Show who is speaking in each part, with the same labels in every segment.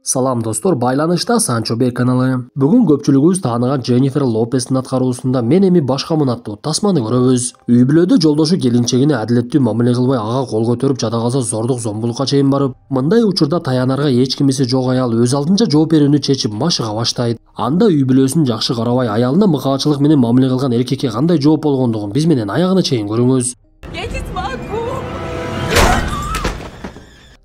Speaker 1: Салам достор, байланышта Санчо Бей каналы. Бүгүн көпчүлүгүбүз тааныган Дженнифер Лопестин аткаруусунда мен эми башка мунаттуу тасманы көрөбүз. Үй бүлөдө жолдошу келинчегине адилеттүү мамиле кылбай ага кол көтөрүп жада калса зордук зомбулукка чейин барып, мындай учурда таянарга эч кимиси жок аял өз алдынча жооп берүүнү чечип машыга баштайт. Анда үй бүлөсүн жакшы карабай аялына мыкаачылык менен мамиле кылган эркекке кандай жооп болгондугун биз менен аягына чейин көрүңүз.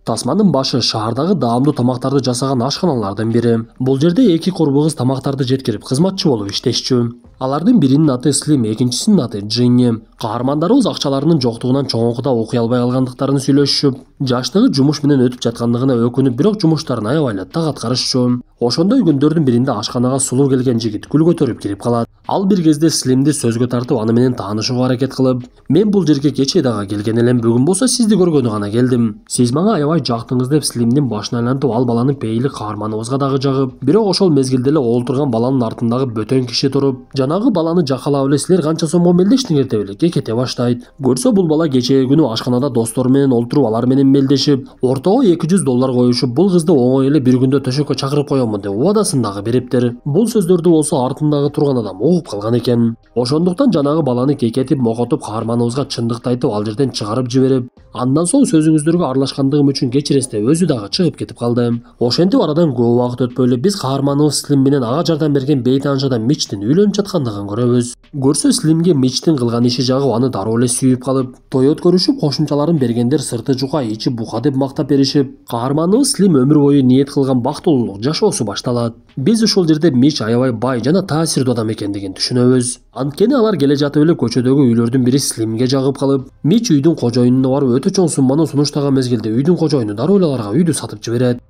Speaker 1: Тасманын башы шаардагы даамдуу тамактарды жасаган ашканалардын бири. Бул жерде эки курбу кыз тамактарды жеткирип кызматчы болуп иштешчү. Алардын биринин аты Слим, экинчисинин аты Джинни. Каармандарыбыз акчаларынын жоктугунан чоңкуда окуй албай калгандыктарын сүйлөшүшүп, жаштыгы жумуш менен өтүп жаткандыгына өкүнүп, бирок жумуштарын аябай эле так аткарышчу. Ошондой күндөрдүн биринде ашканага сулуу келген жигит гүл көтөрүп кирип калат. Ал бир кезде Слимди сөзгө тартып, аны менен таанышууга аракет кылып, "Мен бул жерге кечээ дагы келген элем, бүгүн болсо сизди көргөнү гана келдим. Сиз мага аябай жактыңыз" деп Слимдин башын айлантып, ал баланы пейили каарманыбызга дагы жагып, бирок ошол мезгилде эле олтурган баланын артындагы бөтөн киши туруп, "Жанагы баланы жакалап эле силер канча сом мелдештиңер" деп эле кекете баштайт. Көрсө бул бала кечээги күнү ашканада достору менен олтуруп, алар менен мелдешип, ортого $200 коюшуп, бул кызды оңой эле бир күндө төшөккө чакырып коёмун деп убадасын дагы бериптир. Бул сөздөрдү болсо артындагы турган адам угуп калган экен. Ошондуктан жанагы баланы кекетип, мокотуп, каарманыбызга чындыкты айтып, ал жерден чыгарып жиберип, андан соң сөзүңүздөргө аралашкандыгым үчүн кечиресиз деп өзү дагы чыгып кетип калды. Ошентип арадан көп убакыт өтпөй эле биз каарманыбыз Слим менен ага жардам берген бейтанышадан Мичтин үйлөнүп жаткандыгын көрөбүз. Көрсө Слимге Мичтин кылган иши жагып, аны дароо эле сүйүп калып, той өткөрүшүп, кошумчаларын бергендер сырты жука, ичи бука деп мактап беришип, каарманыбыз Слим өмүр бою ниет кылган бактылуулук жашоосу башталат. Биз ушул жерде Мич аябай бай жана таасирдүү адам экендигин түшүнөбүз. Анткени алар келе жатып эле көчөдөгү үйлөрдүн бири Слимге жагып калып, Мич үйдүн кожоюнуна барып өтө чоң сумманы сунуштаган мезгилде үйдүн кожоюну дароо эле аларга үйдү сатып жиберет.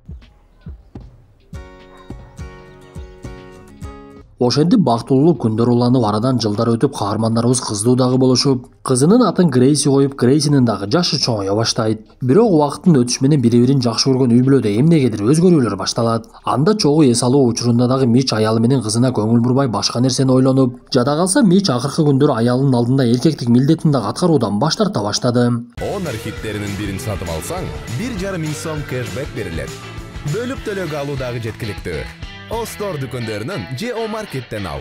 Speaker 1: Ошентип бактылуулук күндөр уланып, арадан жылдар өтүп, каармандарыбыз кыздуу дагы болушуп, кызынын атын Грейси коюп, Грейсинин дагы жашы чоңоё баштайт. Бирок убакыттын өтүшү менен бири-бирин жакшы көргөн үй бүлөдө эмнегедир өзгөрүүлөр башталат. Анда чогуу эс алуу учурунда дагы Мич аялы менен кызына көңүл бурбай башка нерсени ойлонуп, жада калса Мич акыркы күндөрү аялынын алдында эркектик милдетин дагы аткаруудан баш тарта баштады.
Speaker 2: Honor хиттеринин бирин сатып алсаң, 1,5 миң сом кэшбэк берилет. Бөлүп төлөөгө алуу дагы жеткиликтүү. Остор дүкөндөрүнөн же О-маркеттен ал.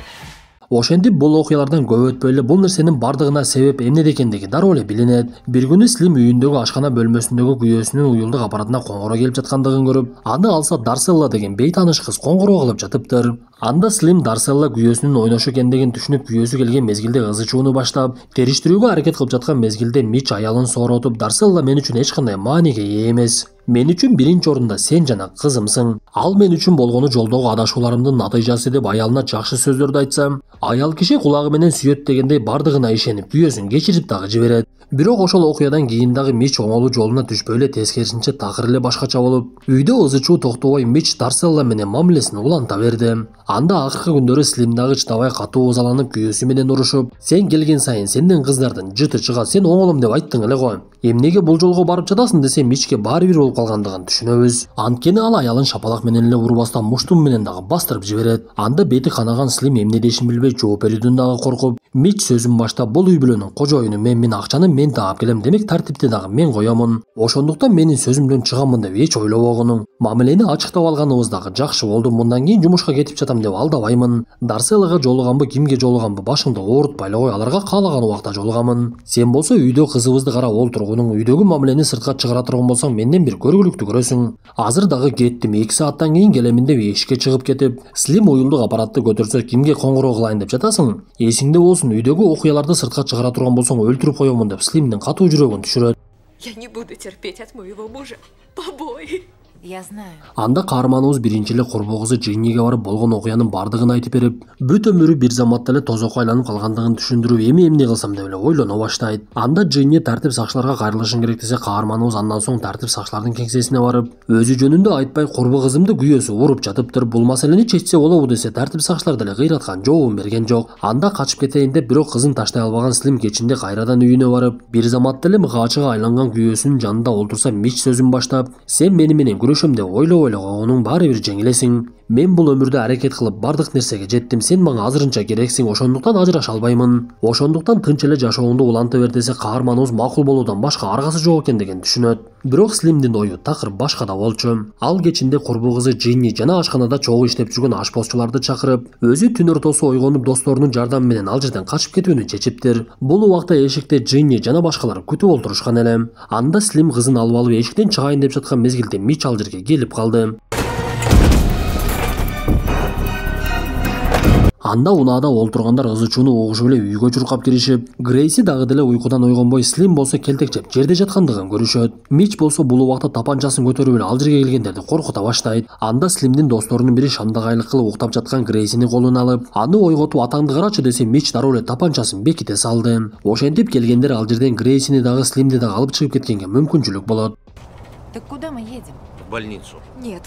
Speaker 1: Ошентип бул окуялардан көп өтпөй эле бул нерсенин бардыгына себеп эмнеде экендиги дароо эле билинет. Бир күнү Слим үйүндөгү ашкана бөлмөсүндөгү күйөөсүнүн уюлдук аппаратына коңгуроо келип жаткандыгын көрүп, аны алса Дарселла деген бейтааныш кыз коңгуроо кылып жатыптыр. Анда Слим Дарселла күйөөсүнүн ойношу экендигин түшүнүп, күйөөсү келген мезгилде ызы чууну баштап, териштирүүгө аракет кылып жаткан мезгилде Мич аялын сооротуп, "Дарселла мен үчүн эч кандай мааниге ээ эмес. Мен үчүн биринчи орунда сен жана кызымсың. Ал мен үчүн болгону жолдогу адашууларымдын натыйжасы" деп аялына жакшы сөздөрдү айтса, аял киши кулагы менен сүйөт дегендей бардыгына ишенип, күйөөсүн кечирип дагы жиберет. Бирок ошол окуядан кийин дагы Мич оңолуу жолуна түшпөй эле, тескерисинче такыр эле башкача болуп, үйдө ызы чуу токтобой Мич Дарселла менен мамилесин уланта берди. Анда акыркы күндөрү Слим дагы чыдабай катуу ызаланып, күйөөсү менен урушуп, "Сен келген сайын сенден кыздардын жыты чыгат, сен оңолом деп айттың эле го. Эмнеге бул жолго барып жатасың" десе, Мичке баары бир болуп калгандыгын түшүнөбүз. Анткени ал аялын шапалак менен эле урбастан муштум менен дагы бастырып жиберет. Анда бети канаган Слим эмне дешин билбей жооп берүүдөн дагы коркуп, Мич сөзүн баштап, "Бул үй бүлөнүн кожоюну мен акчаны мен таап келем, демек тартипти дагы мен коёмун. Ошондуктан менин сөзүмдөн чыгамын" деп эч ойлобогону. "Мамилени ачыктап алганыбыз дагы жакшы болду. Мындан кийин жумушка кетип жатам деп алдабаймын. Дарселлага жолуганбы, кимге жолуганбы башыңды оорутпай эле кой, аларга каалаган убакта жолугамын. Сен болсо үйдө кызыбызды карап олтургунуң, үйдөгү мамилени сыртка чыгара турган болсоң, менден бир көргүлүктү көрөсүң. Азыр дагы кеттим, 2 сааттан кийин келемин" деп эшикке чыгып кетип, Слим уюлдук аппаратты көтөрсө, "Кимге коңгуроо кылайын деп жатасың? Эсиңде болсун, үйдөгү окуяларды сыртка чыгара турган болсоң өлтүрүп коёмун" деп Слимдин катуу жүрөгүн түшүрөт.
Speaker 3: Я не буду терпеть от моего мужа побои. Я знаю.
Speaker 1: Анда каарманыбыз биринчи эле курбу кызы Джинниге барып болгон окуянын бардыгын айтып берип, бүт өмүрү бир заматта эле тозокко айланып калгандыгын түшүндүрүп, эмне кылсам деп эле ойлоно баштайт. Анда Джинни тартип сакчыларга кайрылышын керек десе, каарманыбыз андан соң тартип сакчылардын кеңсесине барып, өзү жөнүндө айтпай курбу кызымды күйөөсү уруп жатыптыр, бул маселени чечсе болобу десе, тартип сакчылар деле кыйраткан жообун берген жок. Анда качып кетейин деп, бирок кызын таштай албаган Слим кечинде кайрадан үйүнө барып, бир заматта эле мыкаачыга айланган күйөөсүнүн жанында олтурса, Мич сөзүн баштап, "Сен мени менен күрөшөм деп ойлобой эле койгонуң баары бир жеңилесиң. Мен бул өмүрдө аракет кылып бардык нерсеге жеттим. Сен мага азырынча керексиң. Ошондуктан ажыраша албаймын. Ошондуктан тынч эле жашооңду уланта бер десе каарманыбыз макул болуудан башка аргасы жок экен деген түшүнөт. Бирок Слимдин ою такыр башкада болчу. Ал кечинде курбу кызы Джинни жана ашканада чогуу иштеп жүргөн ашпозчуларды чакырып, өзү түн ортосу ойгонуп досторунун жардамы менен ал жерден качып кетүүнү чечиптир. Бул убакта эшикте Джинни жана башкалар күтүп олтурушкан эле. Анда Слим кызын алып эшиктен чыгайын деп жаткан мезгилде Мич ал жерге келип калды. Анда унаада олтургандар ызы-чууну угушуп эле үйгө чуркап киришип, Грейси дагы деле уйкудан ойгонбой Слим болсо келтекчеп жерде жаткандыгын көрүшөт. Мич болсо бул убакта тапанчасын көтөрүп эле ал жерге келгендерди коркута баштайт. Анда Слимдин досторунун бири шамдагайлык кылып уктап жаткан Грейсини колуна алып, аны ойготуп атаңды карачы десе Мич дароо эле тапанчасын беките салды. Ошентип келгендер ал жерден Грейсини дагы Слимди дагы алып чыгып кеткенге мүмкүнчүлүк болот.
Speaker 3: Так куда мы едем?
Speaker 4: В больницу.
Speaker 3: Нет.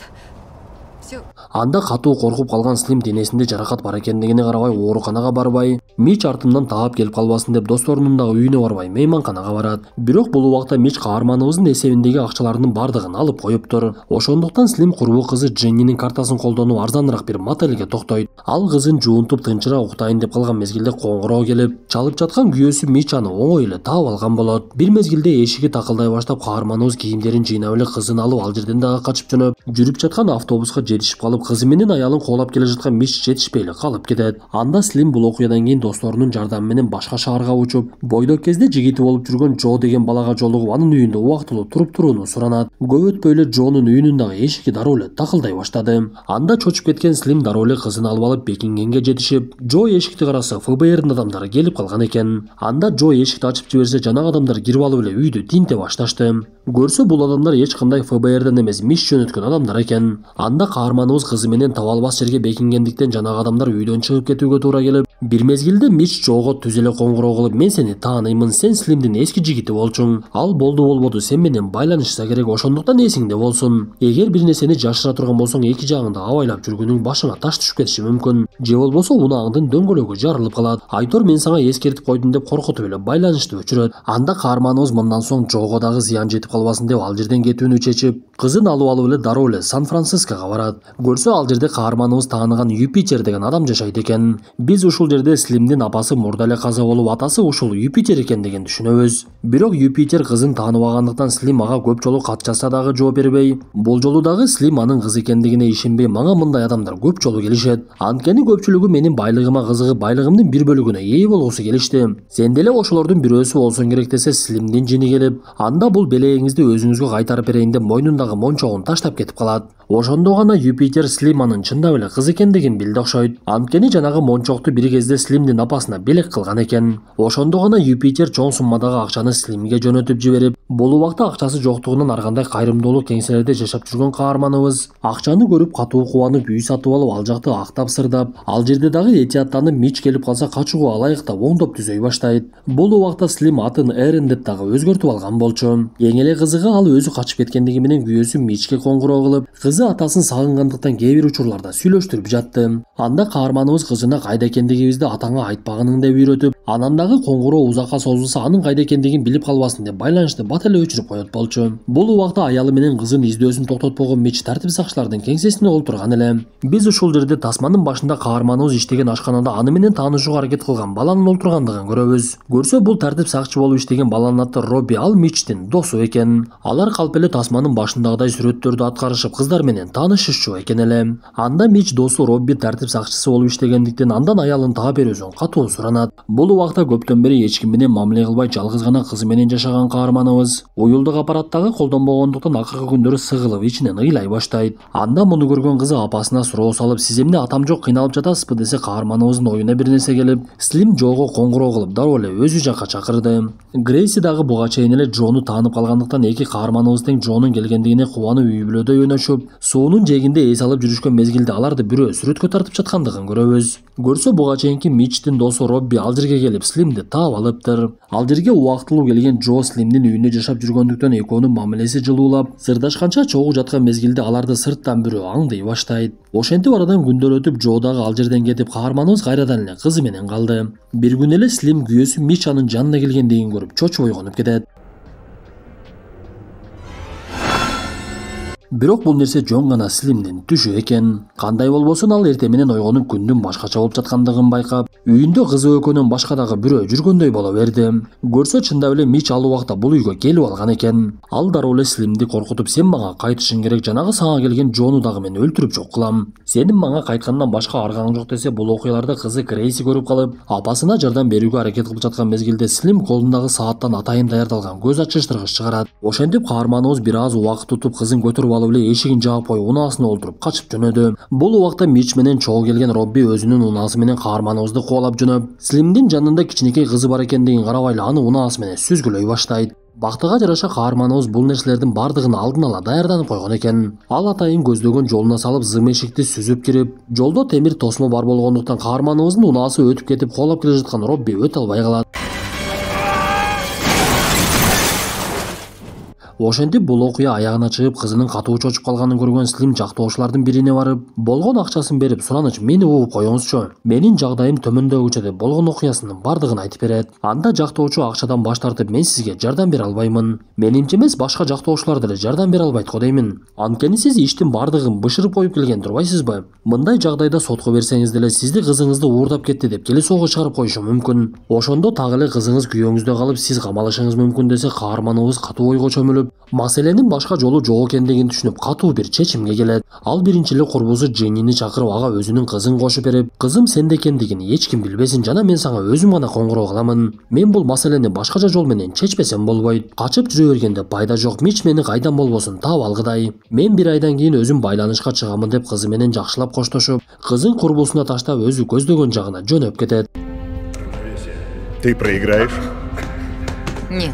Speaker 3: Все.
Speaker 1: Анда катуу коркуп калган Слим денесинде жаракат бар экендигине карабай ооруканага барбай, Мич артымдан таап келип калбасын деп досторунун дагы үйүнө барбай мейманканага барат. Бирок бул убакта Мич каарманыбыздын эсебиндеги акчаларынын бардыгын алып коюптур. Ошондуктан Слим курбу кызы Дженнинин картасын колдонуп арзаныраак бир мотелге токтойт. Ал кызын жуунтуп тынчыраак уктайын деп калган мезгилде коңгуроо келип, чалып жаткан күйөөсү Мич аны оңой эле таап алган болот. Бир мезгилде эшиги такылдай баштап каарманыбыз кийимдерин жыйнап эле кызын алып ал жерден дагы качып жөнөп, жүрүп жаткан автобуска жетишип калып кызы менен аялын коолап келе жаткан Мич жетишпей эле калып кетет. Анда Слим бул окуядан кийин досторунун жардамы менен башка шаарга учуп, бойдок кезде жигити болуп жүргөн Джо деген балага жолугуп анын үйүндө убактылуу туруп турууну суранат. Көп өтпөй эле Джонун үйүнүн дагы эшиги дароо эле такылдай баштады. Анда чочуп кеткен Слим дароо эле кызын алып Бекингемге жетишип, Джо эшикти караса ФБРдин адамдары келип калган экен. Анда Джо эшикти ачып жиберсе жанагы адамдар кирип алып эле үйдү тинте башташты. Көрсө бул адамдар эч кандай ФБРден эмес Мич жөнөткөн адамдар экен. Анда каарманыбыз кызы менен таба албас жерге бекингендиктен жанагы адамдар үйдөн чыгып кетүүгө туура келип, бир мезгилде Мич Джого түз эле коңгуроо кылып, мен сени тааныймын, сен Слимдин эски жигити болчуң. Ал болду сен менен байланышса керек, ошондуктан эсиңде болсун. Эгер бир нерсени жашыра турган болсоң, эки жагыңда абайлап жүргөнүң башыңа таш түшүп кетиши мүмкүн. Же болбосо унааңдын дөңгөлөгү жарылып калат. Айтор мен сага эскертип койдум деп коркутуп эле байланышты өчүрөт. Анда каарманыбыз мындан соң Джого дагы зыян жетип калбасын деп ал жерден кетүүнү чечип, кызын алып эле дароо эле Сан-Франциского барат. Көрсө ал жерде каарманыбыз тааныган Юпитер деген адам жашайт экен. Биз ушул жерде Слимдин апасы мурда эле каза болуп, атасы ушул Юпитер экендигин түшүнөбүз. Бирок Юпитер кызын тааныбагандыктан Слим ага көп жолу кат жазса дагы жооп бербей, бул жолу дагы Слим анын кызы экендигине ишенбей, мага мындай адамдар көп жолу келишет. Анткени көпчүлүгү менин байлыгыма кызыгып, байлыгымдын бир бөлүгүнө ээ болгусу келишти. Сен деле ошолордун бирөөсү болсоң керек десе Слимдин жини келип, анда бул белегиңизди өзүңүзгө кайтарып берейин деп мойнундагы мончогун таштап кетип калат. Ошондо гана Юпитер Слим анын чындап эле кыз экендигин билди окшойт. Анткени жанагы мончокту бир кезде Слимдин апасына белек кылган экен. Ошондо гана Юпитер чоң суммадагы акчаны Слимге жөнөтүп жиберип, бул убакта акчасы жоктугунан ар кандай кайрымдуулук кеңселерде жашап жүргөн каарманыбыз акчаны көрүп катуу кубанып үй сатып алып, ал жакты актап сырдап, ал жерде дагы этияттанып Мич келип калса качууга алайыктап оңдоп түзөй баштайт. Бул убакта Слим атын Эрен деп дагы өзгөртүп алган болчу. Эң эле кызыгы ал өзү качып кеткендиги менен күйөөсү Мичке коңгуроо кылып, кызы атасын сагынгандыктан кээ бир учурларда сүйлөштүрүп жатты. Анда каарманыбыз кызына кайда экендигибизди атаңа айтпагының деп үйрөтүп, анан дагы коңгуроо узакка созулса анын кайда экендигин билип калбасын деп байланышты бат эле өчүрүп коет болчу. Бул убакта аялы менен кызын издөөсүн токтотпогон Мич тартип сакчылардын кеңсесине олтурган эле. Биз ушул жерде тасманын башында каарманыбыз иштеген ашканада аны менен таанышууга аракет кылган баланын олтургандыгын көрөбүз. Көрсө бул тартип сакчы болуп иштеген баланын аты Робби, ал Мичтин досу экен. Алар калп эле тасманын башындагыдай сүрөттөрдү аткарышып кыздар менен таанышышчу экен эле. Анда Мич досу Робби тартип сакчысы болуп иштегендиктен андан аялын таап берүүсүн катуу суранат. Бул убакта көптөн бери эч ким менен мамиле кылбай жалгыз гана кызы менен жашаган каарманыбыз уюлдук аппараттагы колдонбогондуктан акыркы күндөрү сыгылып ичинен ыйлай баштайт. Анда муну көргөн кызы апасына суроо салып, сиз эмне атам жок кыйналып жатасызбы десе, каарманыбыздын оюна бир нерсе келип, Слим Джого коңгуроо кылып дароо эле өзү жакка чакырды. Грейси дагы буга чейин эле Джону таанып калгандыктан эки каарманыбыз тең Джонун келгендигине кубанып үй бүлөдөй өнөшүп, суунун жээгинде эс алып жүрүшкөн мезгилде аларды бирөө сүрөткө тартып жаткандыгын көрөбүз. Көрсө буга чейинки Мичтин досу Робби ал жерге келип Слимди таап алыптыр. Ал жерге убактылуу келген Джо Слимдин үйүндө жашап жүргөндүктөн экөөнүн мамилеси жылуулап, сырдашканча чогуу жаткан мезгилде аларды сырттан бирөө аңдый баштайт. Ошентип арадан күндөр өтүп, Джо дагы ал жерден кетип, каарманыбыз кайрадан эле кызы менен калды. Бир күн эле Слим күйөөсү Мич анын жанына келгендигин көрүп чочуп ойгонуп кетет. Бирок бул нерсе жөн гана Слимдин түшү экен. Кандай болбосун ал эртең менен ойгонуп күндүн башкача болуп жаткандыгын байкап, үйүндө кызы экөөнөн башка дагы бирөө жүргөндөй боло берди. Көрсө чындап эле Мич ал убакта бул үйгө келип алган экен. Ал дароо эле Слимди коркутуп, сен мага кайтышың керек, жанагы сага келген Джону дагы мен өлтүрүп жок кылам. Сенин мага кайткандан башка аргаң жок десе, бул окуяларды кызы Грейси көрүп калып, апасына жардам берүүгө аракет кылып жаткан мезгилде Слим колундагы сааттан атайын даярдалган көз ачыштыргыч чыгарат. Ошентип каарманыбыз бир аз убакыт утуп кызын көтөрүп алып эле эшигин жаап коюп унаасына олтуруп качып жөнөдү. Бул убакта Мич менен чогуу келген Робби өзүнүн унаасы менен каарманыбызды кубалап жөнөп, Слимдин жанында кичинекей кызы бар экендигин карабай эле аны унаасы менен сүзгүлөй баштайт. Бактыга жараша каарманыбыз бул нерселердин бардыгын алдын ала даярданып койгон экен. Ал атайын көздөгөн жолуна салып зым эшикти сүзүп кирип, жолдо темир тосмо бар болгондуктан каарманыбыздын унаасы өтүп кетип кубалап келе жаткан Робби өтө албай калат. Ошентип бул окуя аягына чыгып, кызынын катуу чочуп калганын көргөн Слим жактоочулардын бирине барып, болгон акчасын берип, сураныч мени угуп коюңузчу. Менин жагдайым төмөндөгүчө деп болгон окуясынын бардыгын айтып берет. Анда жактоочу акчадан баш тартып, мен сизге жардам бере албаймын. Менимче эмес, башка жактоочулар деле жардам бере албайт го деймин. Анткени сиз иштин бардыгын бышырып коюп келген турбайсызбы? Мындай жагдайда сотко берсеңиз деле сизди кызыңызды уурдап кетти деп келесоого чыгарып коюшу мүмкүн. Ошондо так эле кызыңыз күйөөңүздө калып, сиз камалышыңыз мүмкүн десе, каарманыбыз катуу ойго чөмүлүп, маселенин башка жолу жок экендигин түшүнүп, катуу бир чечимге келет. Ал биринчи эле курбузу Дженнини чакырып, ага өзүнүн кызын кошуп берип, кызым сенде экендигин эч ким билбесин, жана мен сага өзүм гана коңгуроо кыламын. Мен бул маселени башкача жол менен чечпесем болбойт. Качып жүрө бергенде пайда жок. Мич мени кайдан болбосун таап алгыдай. Мен бир айдан кийин өзүм байланышка чыгамын деп кызы менен жакшылап коштошуп, кызын курбусуна таштап өзү көздөгөн жагына жөнөп кетет.
Speaker 4: Ты проиграешь?
Speaker 3: Нет.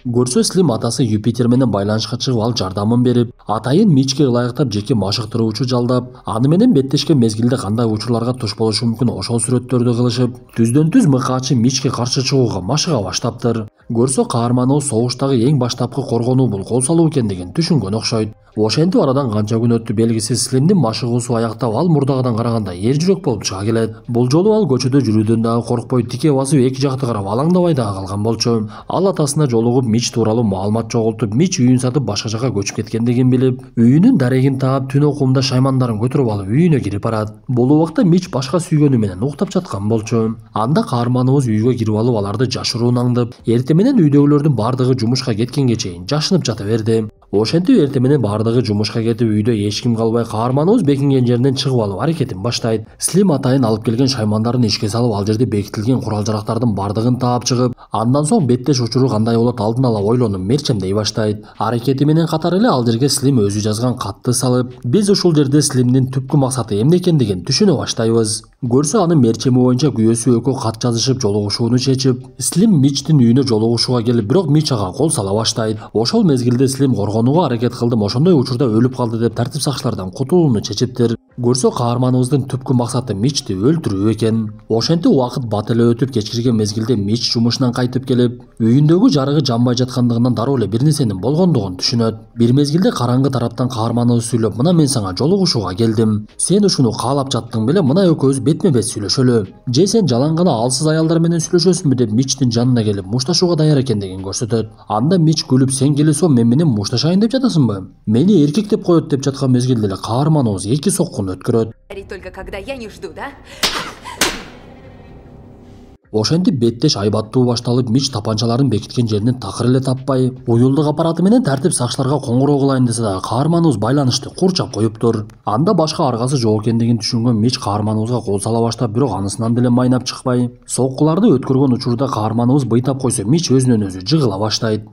Speaker 1: Көрсө Слим атасы Юпитер менен байланышка чыгып, ал жардамын берип, атайын Мичке ылайыктап жеке машыктыруучу жалдап, аны менен беттешкен мезгилде кандай учурларга туш болушу мүмкүн ошол сүрөттөрдү кылышып, түздөн түз мыкаачы Мичке каршы чыгууга машыга баштаптыр. Көрсө каарманыбыз согуштагы эң баштапкы коргонуу бул кол салуу экендигин түшүнгөн окшойт. Ошентип арадан канча күн өттү белгисиз, Слимдин машыгуусу аяктап, ал мурдагыдан караганда эр жүрөк болуп чыга келет. Бул жолу ал көчөдө жүрүүдөн дагы коркпой, тике басып эки жакты карап алаңдабай дагы калган болчу. Ал атасына жолугуп, Мич тууралуу маалымат чогултуп, Мич үйүн сатып башка жакка көчүп кеткендигин билип, үйүнүн дарегин таап, түн окуумда шаймандарын көтөрүп алып үйүнө кирип барат. Бул убакта Мич башка сүйгөнү менен уктап жаткан болчу. Анда каарманыбыз үйгө кирип алып, аларды жашыруун аңдып, эртең менен үйдөгүлөрдүн бардыгы жумушка кеткенге чейин жашынып жата берди. Ошентип эртең менен бардыгы жумушка кетип, үйдө эч ким калбай, каарманыбыз бекинген жеринен чыгып алып аракетин баштайт. Слим атайын алып келген шаймандарын ишке салып, ал жерде бекитилген курал-жарактардын бардыгын таап чыгып, андан соң беттеш учуру кандай болот алдын ала ойлонуп мерчемдей баштайт. Аракети менен катар эле ал жерге Слим өзү жазган катты салып, биз ушул жерде Слимдин түпкү максаты эмне экендигин түшүнө баштайбыз. Көрсө анын мерчеми боюнча күйөөсү экөө кат жазышып, жолугушууну чечип, Слим Мичтин үйүнө жолугушууга келип, бирок Мич ага кол сала баштайт. Ошол мезгилде Слим коргонууга аракет кылдым, ошондой учурда өлүп калды деп тартип сакчылардан кутулууну чечиптир. Көрсө каарманыбыздын түпкү максаты Мичти өлтүрүү экен. Ошентип убакыт бат эле өтүп, кечкирген мезгилде Мич жумушунан кайтып келип, үйүндөгү жарыгы жанбай жаткандыгынан дароо эле бир нерсенин болгондугун түшүнөт. Бир мезгилде караңгы тараптан каарманыбыз сүйлөп, мына мен сага жолугушууга келдим. Сен ушуну каалап жаттың беле, мына экөөбүз бетме бет сүйлөшөлү. Же сен жалаң гана алсыз аялдар менен сүйлөшөсүңбү деп Мичтин жанына келип мушташууга даяр экендигин көрсөтөт. Анда Мич күлүп, сен келесо мен менен мушташайын деп жатасыңбы? Мени эркек деп коет деп жаткан мезгилде эле каарманыбыз эки соккун өткөрөт.
Speaker 3: Только когда я не жду, да?
Speaker 1: Ошентип беттеш айбаттуу башталып, Мич тапанчаларын бекиткен жеринен такыр эле таппай, уюлдук аппараты менен тартип сакчыларга коңгуроо кылайын десе дагы каарманыбыз байланышты курчап коюптур. Анда башка аргасы жок экендигин түшүнгөн Мич каарманыбызга кол сала баштап, бирок анысынан деле майнап чыкпай, соккуларды өткөргөн учурда каарманыбыз быйтап койсо, Мич өзүнөн өзү жыгыла баштайт.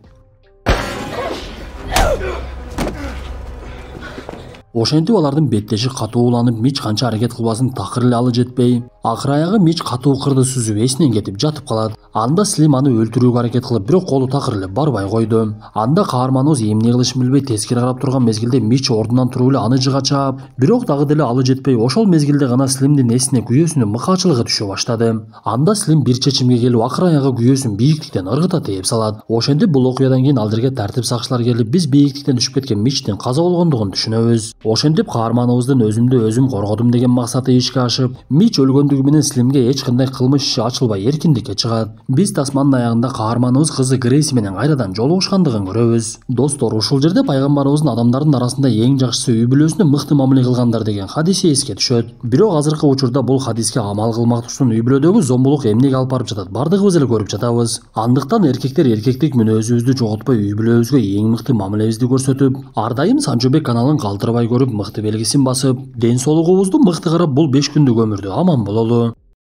Speaker 1: Ошентип алардын беттеши катууланып, Мич канча аракет кылбасын такыр эле алы жетпей, акыр аягы Мич катуу кырды сүзүп эсинен кетип жатып калат. Анда Слим аны өлтүрүүгө аракет кылып, бирок колу такыр эле барбай койду. Анда каарманыбыз эмне кылышын билбей тескери карап турган мезгилде Мич ордунан туруп эле аны жыга чаап, бирок дагы деле алы жетпей, ошол мезгилде гана Слимдин эсине күйөөсүнүн мыкаачылыгы түшө баштады. Анда Слим бир чечимге келип, акыр аягы күйөөсүн бийиктиктен ыргыта тээп салат. Ошентип бул окуядан кийин ал жерге тартип сакчылар келип, биз бийиктиктен түшүп кеткен Мичтин каза болгондугун түшүнөбүз. Ошентип каарманыбыздын өзүмдү өзүм коргодум деген максаты ишке ашып, Мич өлгөндөн мүмкүндүгү менен Слимге эч кандай кылмыш иши ачылбай эркиндикке чыгат. Биз тасманын аягында каарманыбыз кызы Грейси менен кайрадан жолугушкандыгын көрөбүз. Достор, ушул жерде пайгамбарыбыздын адамдардын арасында эң жакшысы үй бүлөсүнө мыкты мамиле кылгандар деген хадиси эске түшөт. Бирок азыркы учурда бул хадиске амал кылмактуктун үй бүлөдөгү зомбулук эмнеге алып барып жатат, бардыгыбыз эле көрүп жатабыз. Андыктан эркектер эркектик мүнөзүбүздү жоготпой үй бүлөбүзгө эң мыкты мамилебизди көрсөтүп, ар дайым Санчобек каналын калтырбай көрүп, мыкты белгисин басып, ден соолугубузду мыкты карап, бул 5 күндүк өмүрдү аман бололу.